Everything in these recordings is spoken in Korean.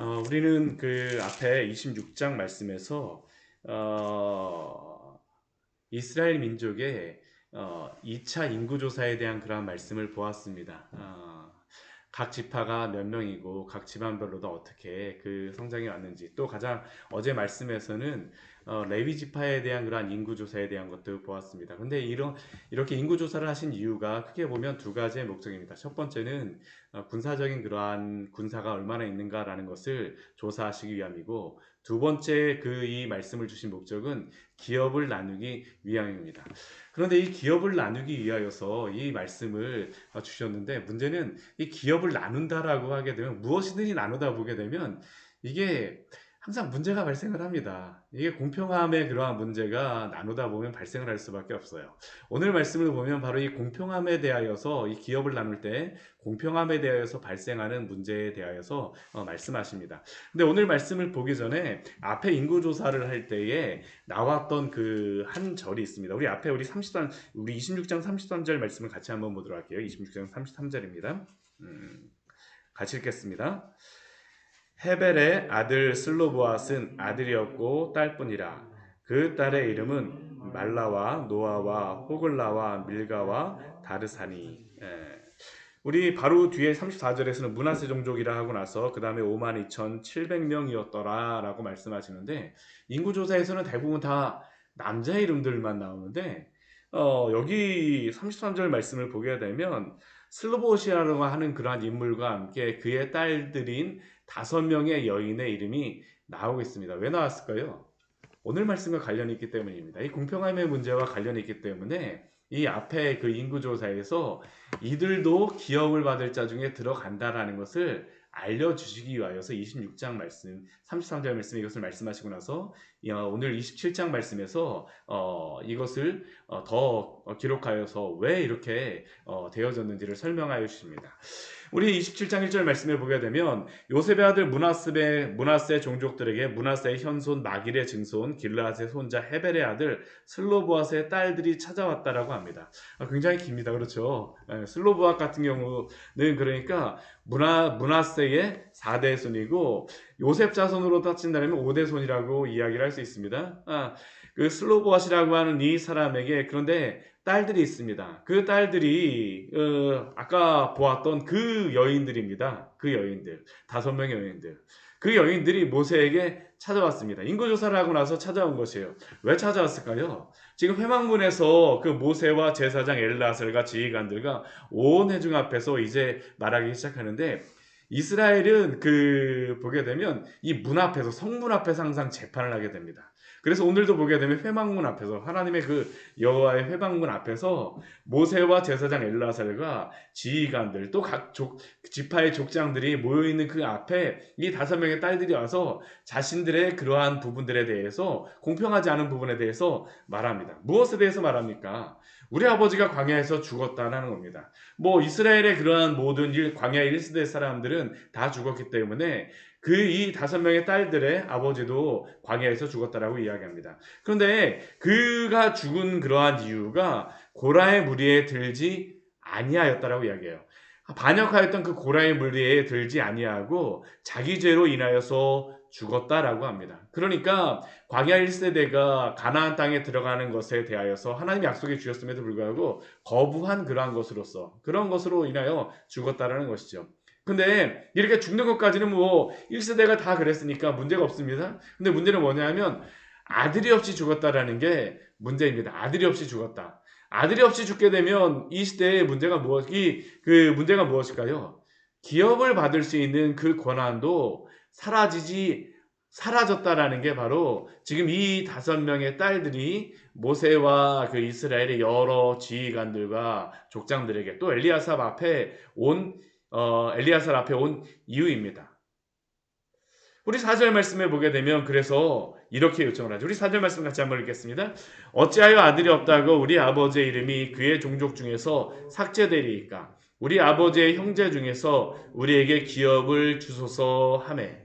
우리는 그 앞에 26장 말씀에서 이스라엘 민족의 2차 인구조사에 대한 그러한 말씀을 보았습니다. 각 지파가 몇 명이고 각 집안별로도 어떻게 그 성장이 왔는지, 또 가장 어제 말씀에서는 레위 지파에 대한 그러한 인구조사에 대한 것도 보았습니다. 근데 이렇게 인구조사를 하신 이유가 크게 보면 두 가지의 목적입니다. 첫 번째는 군사적인 그러한 군사가 얼마나 있는가라는 것을 조사하시기 위함이고, 두 번째 이 말씀을 주신 목적은 기업을 나누기 위함입니다. 그런데 이 기업을 나누기 위하여서 이 말씀을 주셨는데, 문제는 이 기업을 나눈다라고 하게 되면, 무엇이든지 나누다 보게 되면 이게 항상 문제가 발생을 합니다. 이게 공평함의 그러한 문제가 나누다 보면 발생을 할 수밖에 없어요. 오늘 말씀을 보면 바로 이 공평함에 대하여서, 이 기업을 나눌 때 공평함에 대하여서 발생하는 문제에 대하여서 말씀하십니다. 근데 오늘 말씀을 보기 전에 앞에 인구조사를 할 때에 나왔던 그 한 절이 있습니다. 우리 26장 33절 말씀을 같이 한번 보도록 할게요. 26장 33절입니다. 같이 읽겠습니다. 헤벨의 아들 슬로보앗은 아들이었고 딸뿐이라. 그 딸의 이름은 말라와 노아와 호글라와 밀가와 다르사니. 우리 바로 뒤에 34절에서는 문하세 종족이라 하고 나서 그 다음에 52,700명이었더라 라고 말씀하시는데, 인구조사에서는 대부분 다 남자 이름들만 나오는데, 여기 33절 말씀을 보게 되면 슬로보시아라고 하는 그러한 인물과 함께 그의 딸들인 5명의 여인의 이름이 나오고 있습니다. 왜 나왔을까요? 오늘 말씀과 관련이 있기 때문입니다. 이 공평함의 문제와 관련이 있기 때문에 이 앞에 그 인구조사에서 이들도 기업을 받을 자 중에 들어간다라는 것을 알려주시기 위하여서 26장 말씀, 33절 말씀 이것을 말씀하시고 나서 오늘 27장 말씀에서 이것을 더 기록하여서 왜 이렇게 되어졌는지를 설명하여 주십니다. 우리 27장 1절 말씀을 보게 되면 요셉의 아들 문하세 종족들에게 문하세의 현손 마길의 증손 길르앗의 손자 헤벨의 아들 슬로보앗의 딸들이 찾아왔다라고 합니다. 굉장히 깁니다. 그렇죠? 슬로보앗 같은 경우는 그러니까 문하세의 4대 손이고 요셉 자손으로 따진다면 5대 손이라고 이야기를 할 수 있습니다. 그 슬로보앗이라고 하는 이 사람에게 그런데 딸들이 있습니다. 그 딸들이 아까 보았던 그 여인들입니다. 그 여인들, 5명의 여인들. 그 여인들이 모세에게 찾아왔습니다. 인구조사를 하고 나서 찾아온 것이에요. 왜 찾아왔을까요? 지금 회막문에서 그 모세와 제사장 엘르아살과 지휘관들과 온 회중 앞에서 이제 말하기 시작하는데, 이스라엘은 보게 되면 이 문 앞에서, 성문 앞에서 항상 재판을 하게 됩니다. 그래서 오늘도 보게 되면 회막문 앞에서, 하나님의 그 여호와의 회막문 앞에서 모세와 제사장 엘르아살과 지휘관들, 또 각 지파의 족장들이 모여 있는 그 앞에 이 5명의 딸들이 와서 자신들의 그러한 부분들에 대해서, 공평하지 않은 부분에 대해서 말합니다. 무엇에 대해서 말합니까? 우리 아버지가 광야에서 죽었다는 겁니다. 이스라엘의 그러한 모든 광야 1세대 사람들은 다 죽었기 때문에 이 5명의 딸들의 아버지도 광야에서 죽었다라고 이야기합니다. 그런데 그가 죽은 그러한 이유가 고라의 무리에 들지 아니하였다라고 이야기해요. 반역하였던 그 고라의 무리에 들지 아니하고 자기 죄로 인하여서 죽었다라고 합니다. 그러니까 광야 1세대가 가나안 땅에 들어가는 것에 대하여서 하나님 약속해 주셨음에도 불구하고 거부한 그런 것으로 인하여 죽었다라는 것이죠. 근데 이렇게 죽는 것까지는 1세대가 다 그랬으니까 문제가 없습니다. 근데 문제는 뭐냐면 아들이 없이 죽었다라는 게 문제입니다. 아들이 없이 죽었다. 아들이 없이 죽게 되면 이 시대의 문제가 문제가 무엇일까요? 기업을 받을 수 있는 그 권한도 사라졌다라는 게 바로 지금 이 5명의 딸들이 모세와 그 이스라엘의 여러 지휘관들과 족장들에게, 또 엘리야삽 앞에 온 이유입니다. 우리 4절 말씀을 보게 되면 그래서 이렇게 요청을 하죠. 우리 4절 말씀 같이 한번 읽겠습니다. 어찌하여 아들이 없다고 우리 아버지의 이름이 그의 종족 중에서 삭제되리이까? 우리 아버지의 형제 중에서 우리에게 기업을 주소서 하매.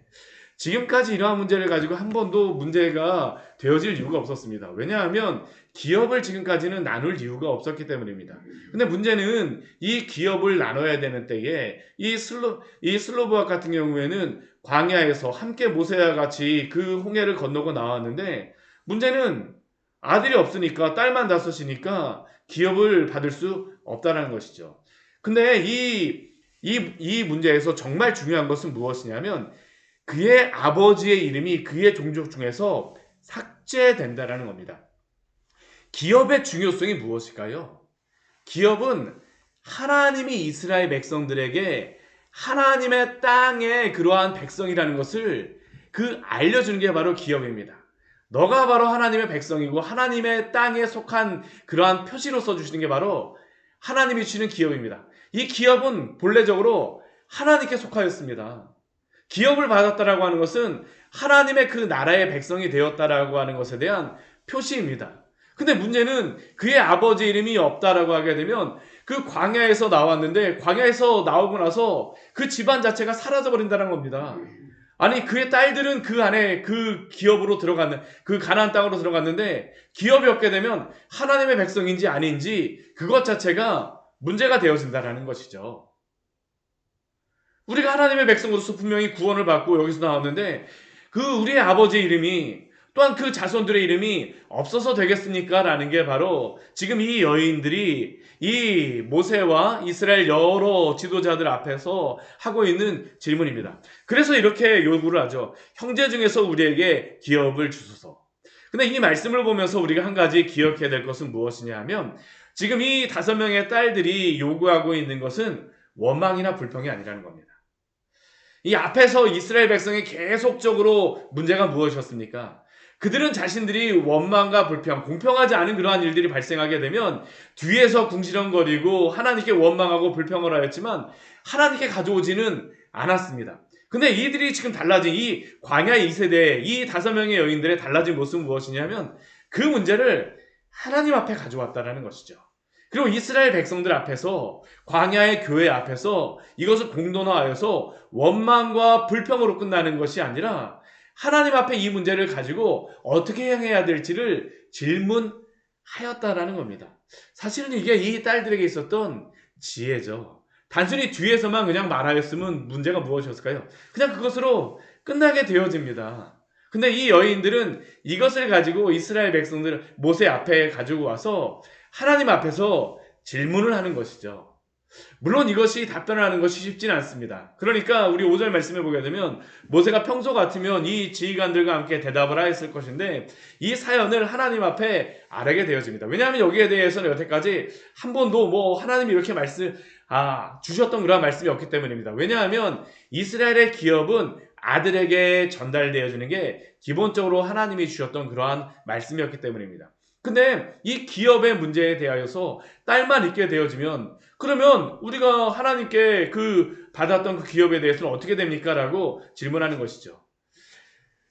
지금까지 이러한 문제를 가지고 한 번도 문제가 되어질 이유가 없었습니다. 왜냐하면 기업을 지금까지는 나눌 이유가 없었기 때문입니다. 근데 문제는 이 기업을 나눠야 되는 때에 이 슬로보앗 같은 경우에는 광야에서 함께 모세와 같이 그 홍해를 건너고 나왔는데 문제는 아들이 없으니까 딸만 다섯이니까 기업을 받을 수 없다는 것이죠. 근데 이 문제에서 정말 중요한 것은 무엇이냐면 그의 아버지의 이름이 그의 종족 중에서 삭제된다라는 겁니다. 기업의 중요성이 무엇일까요? 기업은 하나님이 이스라엘 백성들에게 하나님의 땅의 그러한 백성이라는 것을 알려주는 게 바로 기업입니다. 너가 바로 하나님의 백성이고 하나님의 땅에 속한 그러한 표시로 써주시는 게 바로 하나님이 주시는 기업입니다. 이 기업은 본래적으로 하나님께 속하였습니다. 기업을 받았다라고 하는 것은 하나님의 그 나라의 백성이 되었다라고 하는 것에 대한 표시입니다. 근데 문제는 그의 아버지 이름이 없다라고 하게 되면 그 광야에서 나왔는데 광야에서 나오고 나서 그 집안 자체가 사라져 버린다는 겁니다. 아니 그의 딸들은 그 안에 그 기업으로 들어갔는 그 가나안 땅으로 들어갔는데 기업이 없게 되면 하나님의 백성인지 아닌지 그것 자체가 문제가 되어진다라는 것이죠. 우리가 하나님의 백성으로서 분명히 구원을 받고 여기서 나왔는데 우리의 아버지 이름이 또한 그 자손들의 이름이 없어서 되겠습니까? 라는 게 바로 지금 이 여인들이 이 모세와 이스라엘 여러 지도자들 앞에서 하고 있는 질문입니다. 그래서 이렇게 요구를 하죠. 형제 중에서 우리에게 기업을 주소서. 근데 이 말씀을 보면서 우리가 한 가지 기억해야 될 것은 무엇이냐 하면 지금 이 5명의 딸들이 요구하고 있는 것은 원망이나 불평이 아니라는 겁니다. 이 앞에서 이스라엘 백성이 계속적으로 문제가 무엇이었습니까? 그들은 자신들이 원망과 불평, 공평하지 않은 그러한 일들이 발생하게 되면 뒤에서 궁시렁거리고 하나님께 원망하고 불평을 하였지만 하나님께 가져오지는 않았습니다. 근데 이들이 지금 달라진 이 광야 2세대 이 5명의 여인들의 달라진 모습은 무엇이냐면 그 문제를 하나님 앞에 가져왔다는 것이죠. 그리고 이스라엘 백성들 앞에서 광야의 교회 앞에서 이것을 공론화하여서 원망과 불평으로 끝나는 것이 아니라 하나님 앞에 이 문제를 가지고 어떻게 행해야 될지를 질문하였다라는 겁니다. 사실은 이게 이 딸들에게 있었던 지혜죠. 단순히 뒤에서만 그냥 말하였으면 문제가 무엇이었을까요? 그냥 그것으로 끝나게 되어집니다. 근데 이 여인들은 이것을 가지고 이스라엘 백성들 모세 앞에 가지고 와서 하나님 앞에서 질문을 하는 것이죠. 물론 이것이 답변을 하는 것이 쉽지는 않습니다. 그러니까 우리 5절 말씀해 보게 되면 모세가 평소 같으면 이 지휘관들과 함께 대답을 하였을 것인데 이 사연을 하나님 앞에 아뢰게 되어집니다. 왜냐하면 여기에 대해서는 여태까지 한 번도 하나님이 이렇게 주셨던 그런 말씀이 없기 때문입니다. 왜냐하면 이스라엘의 기업은 아들에게 전달되어지는 게 기본적으로 하나님이 주셨던 그러한 말씀이었기 때문입니다. 근데 이 기업의 문제에 대하여서 딸만 있게 되어지면 그러면 우리가 하나님께 받았던 그 기업에 대해서는 어떻게 됩니까? 라고 질문하는 것이죠.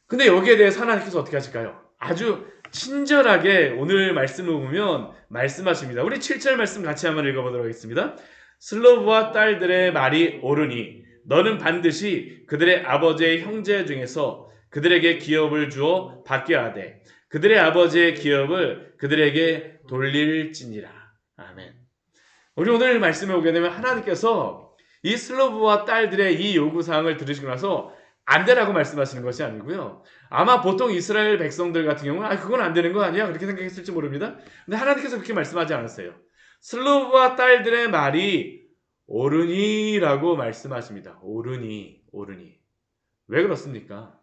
근데 여기에 대해서 하나님께서 어떻게 하실까요? 아주 친절하게 오늘 말씀을 보면 말씀하십니다. 우리 7절 말씀 같이 한번 읽어보도록 하겠습니다. 슬로브와 딸들의 말이 옳으니 너는 반드시 그들의 아버지의 형제 중에서 그들에게 기업을 주어 받게 하되 그들의 아버지의 기업을 그들에게 돌릴지니라. 아멘. 우리 오늘 말씀에 오게 되면 하나님께서 이 슬로브와 딸들의 이 요구사항을 들으시고 나서 안 되라고 말씀하시는 것이 아니고요. 아마 보통 이스라엘 백성들 같은 경우는 그건 안 되는 거 아니야? 그렇게 생각했을지 모릅니다. 근데 하나님께서 그렇게 말씀하지 않았어요. 슬로브와 딸들의 말이 옳으니라고 말씀하십니다. 옳으니. 왜 그렇습니까?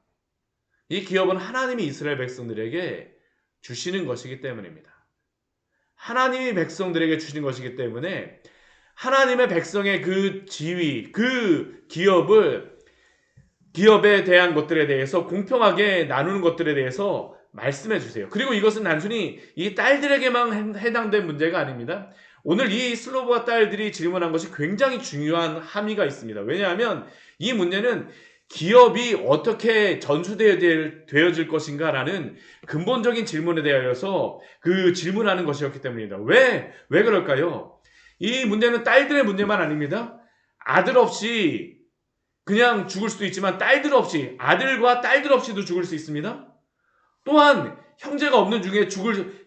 이 기업은 하나님이 이스라엘 백성들에게 주시는 것이기 때문입니다. 하나님이 백성들에게 주시는 것이기 때문에 하나님의 백성의 그 지위, 그 기업에 대한 것들에 대해서 공평하게 나누는 것들에 대해서 말씀해 주세요. 그리고 이것은 단순히 이 딸들에게만 해당된 문제가 아닙니다. 오늘 이 슬로브와 딸들이 질문한 것이 굉장히 중요한 함의가 있습니다. 왜냐하면 이 문제는 기업이 어떻게 전수되어질 것인가라는 근본적인 질문에 대하여서 질문하는 것이었기 때문입니다. 왜 그럴까요? 이 문제는 딸들의 문제만 아닙니다. 아들 없이 그냥 죽을 수도 있지만 딸들 없이, 아들과 딸들 없이도 죽을 수 있습니다. 또한 형제가 없는 중에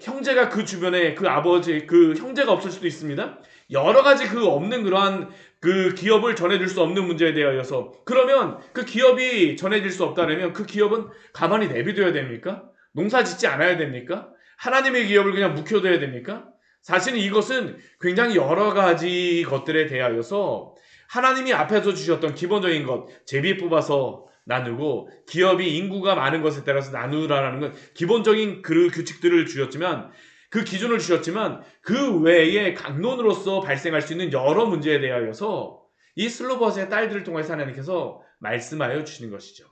형제가 그 주변에 그 아버지, 그 형제가 없을 수도 있습니다. 여러 가지 없는 그러한 그 기업을 전해줄 수 없는 문제에 대하여서, 그러면 그 기업이 전해질 수 없다면 그 기업은 가만히 내비둬야 됩니까? 농사 짓지 않아야 됩니까? 하나님의 기업을 그냥 묵혀둬야 됩니까? 사실은 이것은 굉장히 여러 가지 것들에 대하여서 하나님이 앞에서 주셨던 기본적인 것, 제비 뽑아서 나누고 기업이 인구가 많은 것에 따라서 나누라는 건 기본적인 그 규칙들을 주셨지만, 그 기준을 주셨지만 그 외에 강론으로서 발생할 수 있는 여러 문제에 대하여서 이 슬로버스의 딸들을 통해서 하나님께서 말씀하여 주시는 것이죠.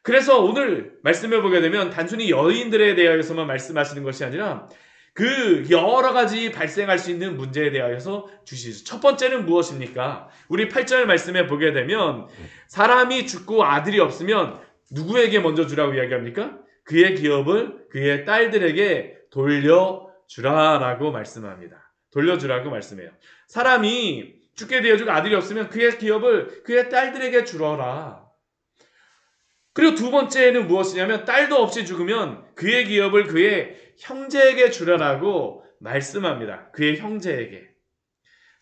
그래서 오늘 말씀해 보게 되면 단순히 여인들에 대하여서만 말씀하시는 것이 아니라 그 여러 가지 발생할 수 있는 문제에 대하여서 주시죠. 첫 번째는 무엇입니까? 우리 8절 말씀에 보게 되면 사람이 죽고 아들이 없으면 누구에게 먼저 주라고 이야기합니까? 그의 기업을 그의 딸들에게 돌려주라라고 말씀합니다. 돌려주라고 말씀해요. 사람이 죽게 되어지고 아들이 없으면 그의 기업을 그의 딸들에게 주러라. 그리고 두 번째는 무엇이냐면 딸도 없이 죽으면 그의 기업을 그의 형제에게 주라라고 말씀합니다. 그의 형제에게.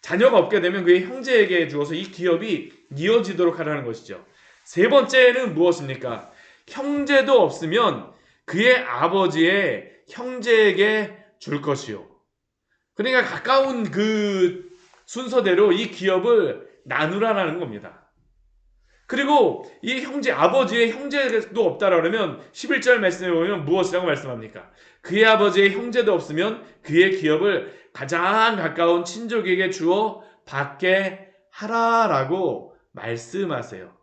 자녀가 없게 되면 그의 형제에게 주어서 이 기업이 이어지도록 하라는 것이죠. 세 번째는 무엇입니까? 형제도 없으면 그의 아버지의 형제에게 줄 것이요. 그러니까 가까운 그 순서대로 이 기업을 나누라는 겁니다. 그리고 이 형제, 아버지의 형제도 없다라 그러면 11절 말씀에 보면 무엇이라고 말씀합니까? 그의 아버지의 형제도 없으면 그의 기업을 가장 가까운 친족에게 주어 받게 하라라고 말씀하세요.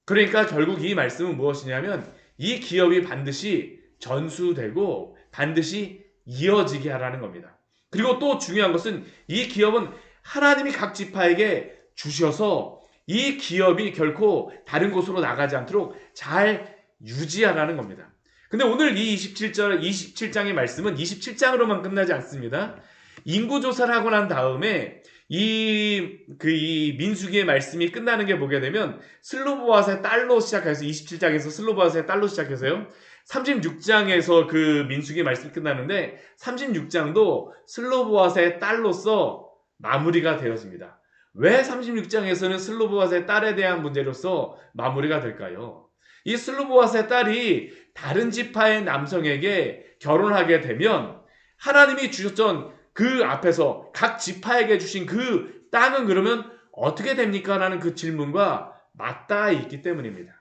그러니까 결국 이 말씀은 무엇이냐면 이 기업이 반드시 전수되고 반드시 이어지게 하라는 겁니다. 그리고 또 중요한 것은 이 기업은 하나님이 각 지파에게 주셔서 이 기업이 결코 다른 곳으로 나가지 않도록 잘 유지하라는 겁니다. 근데 오늘 이 27장의 말씀은 27장으로만 끝나지 않습니다. 인구조사를 하고 난 다음에 이 민수기의 말씀이 끝나는 게 보게 되면 슬로보앗의 딸로 시작해서 27장에서 슬로보앗의 딸로 시작해서요. 36장에서 그 민수기의 말씀이 끝나는데 36장도 슬로보앗의 딸로서 마무리가 되어집니다. 왜 36장에서는 슬로보앗의 딸에 대한 문제로서 마무리가 될까요? 이 슬로보앗의 딸이 다른 지파의 남성에게 결혼하게 되면 하나님이 주셨던 그 앞에서 각 지파에게 주신 그 땅은 그러면 어떻게 됩니까? 라는 그 질문과 맞닿아 있기 때문입니다.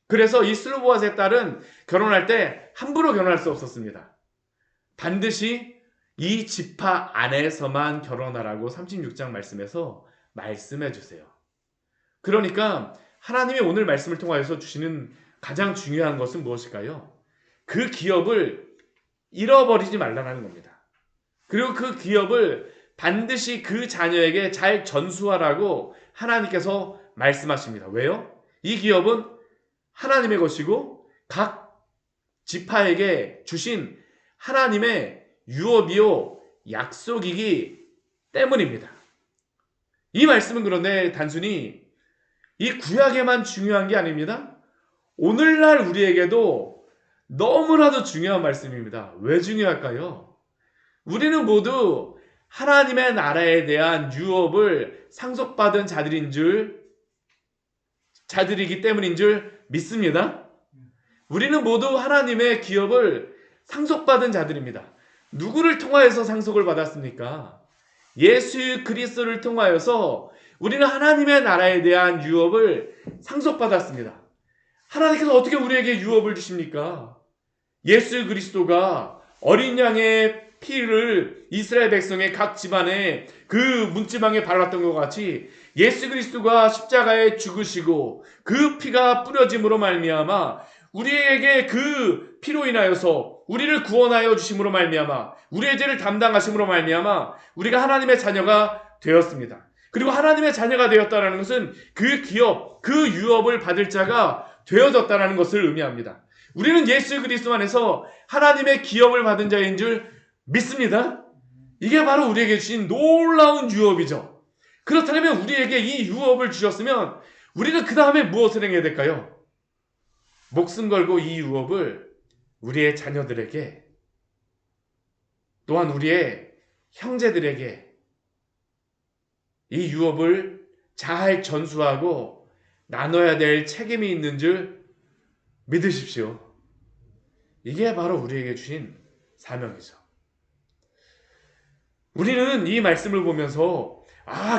그래서 이 슬로보앗의 딸은 결혼할 때 함부로 결혼할 수 없었습니다. 반드시 이 지파 안에서만 결혼하라고 36장 말씀에서 말씀해 주세요. 그러니까 하나님이 오늘 말씀을 통하여서 주시는 가장 중요한 것은 무엇일까요? 그 기업을 잃어버리지 말라는 겁니다. 그리고 그 기업을 반드시 그 자녀에게 잘 전수하라고 하나님께서 말씀하십니다. 왜요? 이 기업은 하나님의 것이고 각 지파에게 주신 하나님의 유업이요 약속이기 때문입니다. 이 말씀은 그런데 단순히 이 구약에만 중요한 게 아닙니다. 오늘날 우리에게도 너무나도 중요한 말씀입니다. 왜 중요할까요? 우리는 모두 하나님의 나라에 대한 유업을 상속받은 자들이기 때문인 줄 믿습니다. 우리는 모두 하나님의 기업을 상속받은 자들입니다. 누구를 통하여서 상속을 받았습니까? 예수 그리스도를 통하여서 우리는 하나님의 나라에 대한 유업을 상속받았습니다. 하나님께서 어떻게 우리에게 유업을 주십니까? 예수 그리스도가 어린 양의 피를 이스라엘 백성의 각 집안에 그 문지방에 발랐던 것 같이 예수 그리스도가 십자가에 죽으시고 그 피가 뿌려짐으로 말미암아 우리에게 그 피로 인하여서 우리를 구원하여 주심으로 말미암아 우리의 죄를 담당하심으로 말미암아 우리가 하나님의 자녀가 되었습니다. 그리고 하나님의 자녀가 되었다는 것은 그 기업, 그 유업을 받을 자가 되어졌다는 것을 의미합니다. 우리는 예수 그리스도 안에서 하나님의 기업을 받은 자인 줄 믿습니다. 이게 바로 우리에게 주신 놀라운 유업이죠. 그렇다면 우리에게 이 유업을 주셨으면 우리는 그 다음에 무엇을 행해야 될까요? 목숨 걸고 이 유업을 우리의 자녀들에게 또한 우리의 형제들에게 이 유업을 잘 전수하고 나눠야 될 책임이 있는 줄 믿으십시오. 이게 바로 우리에게 주신 사명이죠. 우리는 이 말씀을 보면서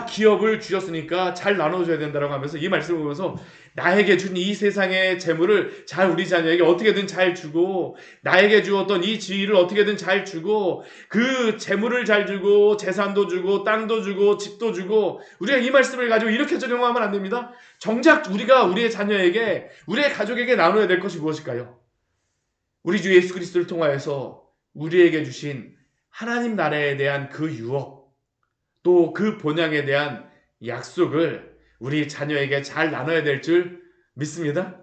기업을 주셨으니까 잘 나눠줘야 된다라고 하면서 이 말씀을 보면서 나에게 준 이 세상의 재물을 잘 우리 자녀에게 어떻게든 잘 주고 나에게 주었던 이 지위를 어떻게든 잘 주고 그 재물을 잘 주고 재산도 주고 땅도 주고 집도 주고 우리가 이 말씀을 가지고 이렇게 적용하면 안 됩니다. 정작 우리가 우리의 자녀에게 우리의 가족에게 나눠야 될 것이 무엇일까요? 우리 주 예수 그리스도를 통하여서 우리에게 주신 하나님 나라에 대한 그 유업 또 그 본향에 대한 약속을 우리 자녀에게 잘 나눠야 될 줄 믿습니다.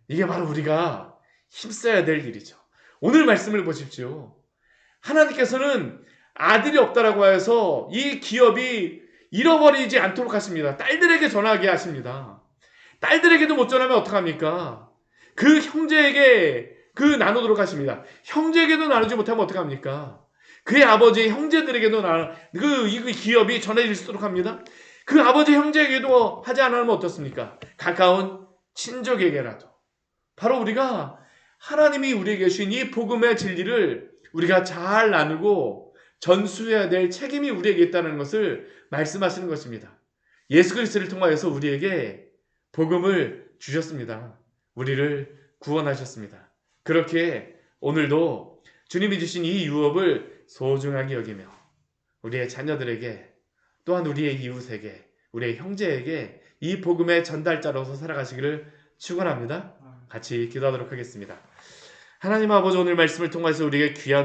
이게 바로 우리가 힘써야 될 일이죠. 오늘 말씀을 보십시오. 하나님께서는 아들이 없다라고 해서 이 기업이 잃어버리지 않도록 하십니다. 딸들에게 전하게 하십니다. 딸들에게도 못 전하면 어떡합니까? 그 형제에게 나누도록 하십니다. 형제에게도 나누지 못하면 어떡합니까? 그의 아버지 형제들에게도 그 기업이 전해질 수 있도록 합니다. 그 아버지 형제에게도 하지 않으면 어떻습니까? 가까운 친족에게라도. 바로 우리가 하나님이 우리에게 주신 이 복음의 진리를 우리가 잘 나누고 전수해야 될 책임이 우리에게 있다는 것을 말씀하시는 것입니다. 예수 그리스도를 통하여서 우리에게 복음을 주셨습니다. 우리를 구원하셨습니다. 그렇게 오늘도 주님이 주신 이 유업을 소중하게 여기며 우리의 자녀들에게 또한 우리의 이웃에게 우리의 형제에게 이 복음의 전달자로서 살아가시기를 축원합니다. 같이 기도하도록 하겠습니다. 하나님 아버지 오늘 말씀을 통해서 우리에게 귀한